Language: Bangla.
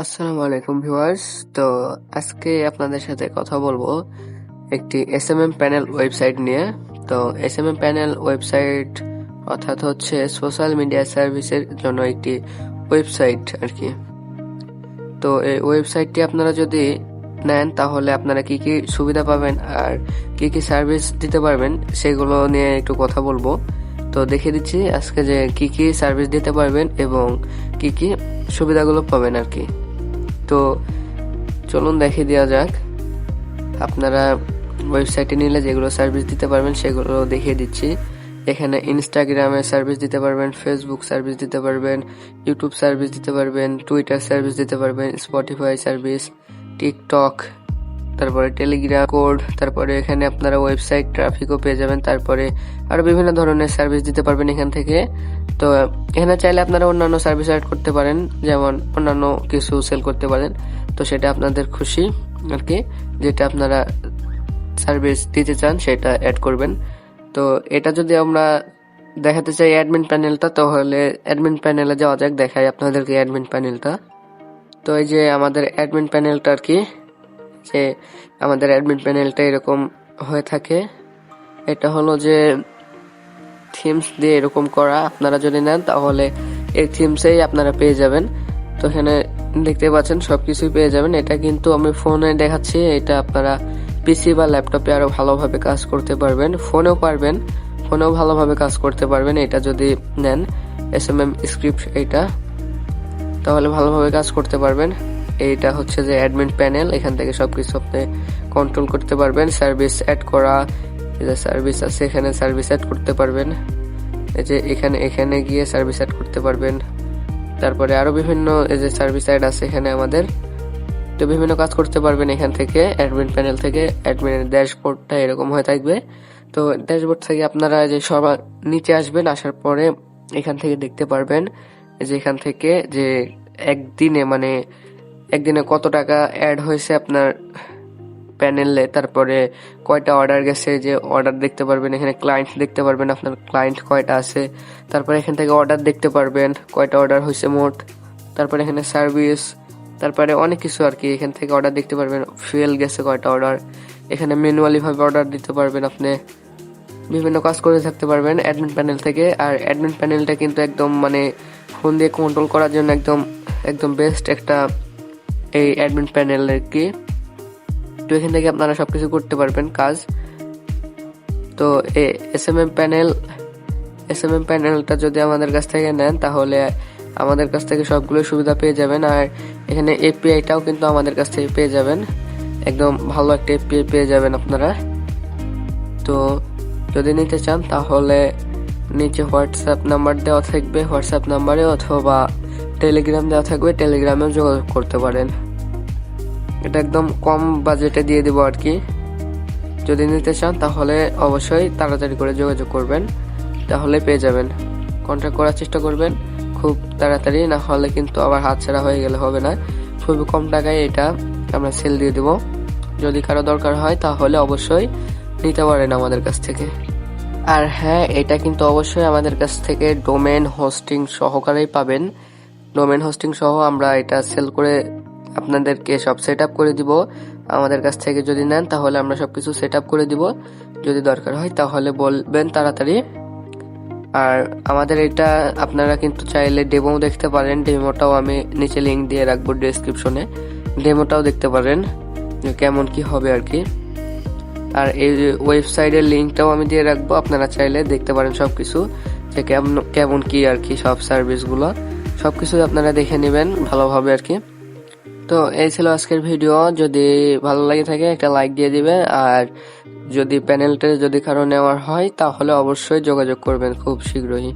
আসসালামু আলাইকুম ভিউয়ার্স। তো আজকে আপনাদের সাথে কথা বলবো একটি এসএমএম প্যানেল ওয়েবসাইট নিয়ে। তো এসএমএম প্যানেল ওয়েবসাইট অর্থাৎ হচ্ছে সোশ্যাল মিডিয়া সার্ভিসের জন্য একটি ওয়েবসাইট আর কি। তো এই ওয়েবসাইটটি আপনারা যদি নেন তাহলে আপনারা কি কি সুবিধা পাবেন আর কি কি সার্ভিস দিতে পারবেন সেগুলো নিয়ে একটু কথা বলবো। তো দেখিয়ে দিচ্ছি আজকে যে কি কি সার্ভিস দিতে পারবেন এবং কি কি সুবিধাগুলো পাবেন আর কি। তো চলুন দেখিয়ে দেওয়া যাক। আপনারা ওয়েবসাইটে নিলে যেগুলো সার্ভিস দিতে পারবেন সেগুলো দেখিয়ে দিচ্ছি। এখানে ইনস্টাগ্রামে সার্ভিস দিতে পারবেন, ফেসবুক সার্ভিস দিতে পারবেন, ইউটিউব সার্ভিস দিতে পারবেন, টুইটার সার্ভিস দিতে পারবেন, স্পটিফাই সার্ভিস, টিকটক, তারপরে টেলিগ্রাম কোড, তারপরে এখানে আপনারা ওয়েবসাইট ট্রাফিকও পেয়ে যাবেন, তারপরে আরো বিভিন্ন ধরনের সার্ভিস দিতে পারবেন এখান থেকে। তো এখানে চাইলে আপনারা অন্যান্য সার্ভিস অ্যাড করতে পারেন, যেমন অন্যান্য কিছু সেল করতে পারেন। তো সেটা আপনাদের খুশি আর কি, যেটা আপনারা সার্ভিস দিতে চান সেটা অ্যাড করবেন। তো এটা যদি আমরা দেখাতে চাই অ্যাডমিন প্যানেলটা, তাহলে অ্যাডমিন প্যানেলে যাওয়া যাক, দেখাই আপনাদেরকে অ্যাডমিন প্যানেলটা। তো এই যে আমাদের অ্যাডমিন প্যানেলটা আর কি, যে আমাদের অ্যাডমিন প্যানেলটা এরকম হয়ে থাকে। এটা হলো যে থিমস দিয়ে এরকম করা, আপনারা যদি নেন তাহলে এই থিমসেই আপনারা পেয়ে যাবেন। তো এখানে দেখতে পাচ্ছেন সবকিছুই পেয়ে যাবেন। এটা কিন্তু আমি ফোনে দেখাচ্ছি, এটা আপনারা পিসি বা ল্যাপটপে আরো ভালোভাবে কাজ করতে পারবেন, ফোনেও ভালোভাবে কাজ করতে পারবেন। এটা যদি নেন এসএমএম স্ক্রিপ্ট এইটা, তাহলে ভালোভাবে কাজ করতে পারবেন। এইটা হচ্ছে যে অ্যাডমিন প্যানেল, এখান থেকে সবকিছু আপনি কন্ট্রোল করতে পারবেন। সার্ভিস অ্যাড করা, এই যে সার্ভিস আছে এখানে সার্ভিস অ্যাড করতে পারবেন। এই যে এখানে গিয়ে সার্ভিস অ্যাড করতে পারবেন। তারপরে আরো বিভিন্ন এই যে সার্ভিস অ্যাড আছে এখানে আমাদের, তো বিভিন্ন কাজ করতে পারবেন এখান থেকে অ্যাডমিন প্যানেল থেকে। অ্যাডমিনের ড্যাশবোর্ডটা এরকম হয়ে থাকবে। তো ড্যাশবোর্ড থেকে আপনারা যে সবার নিচে আসবেন, আসার পরে এখান থেকে দেখতে পারবেন যে এখান থেকে যে একদিনে কত টাকা অ্যাড হয়েছে আপনার প্যানেলে, তারপরে কয়টা অর্ডার গেছে যে অর্ডার দেখতে পারবেন। এখানে ক্লায়েন্ট দেখতে পারবেন, আপনার ক্লায়েন্ট কয়টা আছে। তারপরে এখান থেকে অর্ডার দেখতে পারবেন, কয়টা অর্ডার হয়েছে মোট। তারপরে এখানে সার্ভিস, তারপরে অনেক কিছু আর কি। এখান থেকে অর্ডার দেখতে পারবেন, ফেল গেছে কয়টা অর্ডার। এখানে ম্যানুয়ালি ভাবে অর্ডার দিতে পারবেন, আপনি বিভিন্ন কাজ করে থাকতে পারবেন অ্যাডমিন প্যানেল থেকে। আর অ্যাডমিন প্যানেলটা কিন্তু একদম ফোন দিয়ে কন্ট্রোল করার জন্য একদম বেস্ট একটা এই অ্যাডমিন প্যানেল আর কি। তো এখান থেকে আপনারা সবকিছু করতে পারবেন কাজ। তো এসএমএম প্যানেলটা যদি আমাদের কাছ থেকে নেন তাহলে আমাদের কাছ থেকে সবগুলো সুবিধা পেয়ে যাবেন। আর এখানে এপিআইটাও কিন্তু আমাদের কাছ থেকে পেয়ে যাবেন, একদম ভালো একটা এপিআই পেয়ে যাবেন আপনারা। তো যদি নিতে চান তাহলে নিচে হোয়াটসঅ্যাপ নাম্বার দেওয়া থাকবে, হোয়াটসঅ্যাপ নাম্বারে, অথবা টেলিগ্রাম দেওয়া থাকবে, টেলিগ্রামেও যোগাযোগ করতে পারেন। এটা একদম কম বাজেটে দিয়ে দেবো আর কি। যদি নিতে চান তাহলে অবশ্যই তাড়াতাড়ি করে যোগাযোগ করবেন, তাহলে পেয়ে যাবেন। কন্ট্যাক্ট করার চেষ্টা করবেন খুব তাড়াতাড়ি, না হলে কিন্তু আবার হাতছাড়া হয়ে গেলে হবে না। খুবই কম টাকায় এটা আমরা সেল দিয়ে দেবো। যদি কারো দরকার হয় তাহলে অবশ্যই নিতে পারেন আমাদের কাছ থেকে। আর হ্যাঁ, এটা কিন্তু অবশ্যই আমাদের কাছ থেকে ডোমেন হোস্টিং সহকারেই পাবেন। ডোমেন হোস্টিং সহ আমরা এটা সেল করে আপনাদেরকে সব সেট আপ করে দিব। আমাদের কাছ থেকে যদি নেন তাহলে আমরা সবকিছু সেট আপ করে দিব। যদি দরকার হয় তাহলে বলবেন তাড়াতাড়ি। আর আমাদের এটা আপনারা কিন্তু চাইলে ডেমোও দেখতে পারেন, ডেমোটাও আমি নিচে লিঙ্ক দিয়ে রাখবো ডেসক্রিপশনে, ডেমোটাও দেখতে পারেন কেমন কি হবে আর কি। আর এই ওয়েবসাইটের লিঙ্কটাও আমি দিয়ে রাখবো, আপনারা চাইলে দেখতে পারেন সবকিছু যে কেমন কি আর কি। সব সার্ভিসগুলো সবকিছু আপনারা দেখে নেবেন ভালোভাবে আর কি। তো এই ছিল আজকের ভিডিও। যদি ভালো লাগে থাকে একটা লাইক দিয়ে দিবেন। আর যদি প্যানেলটা যদি কারো নেওয়ার হয় তাহলে অবশ্যই যোগাযোগ করবেন খুব শীঘ্রই।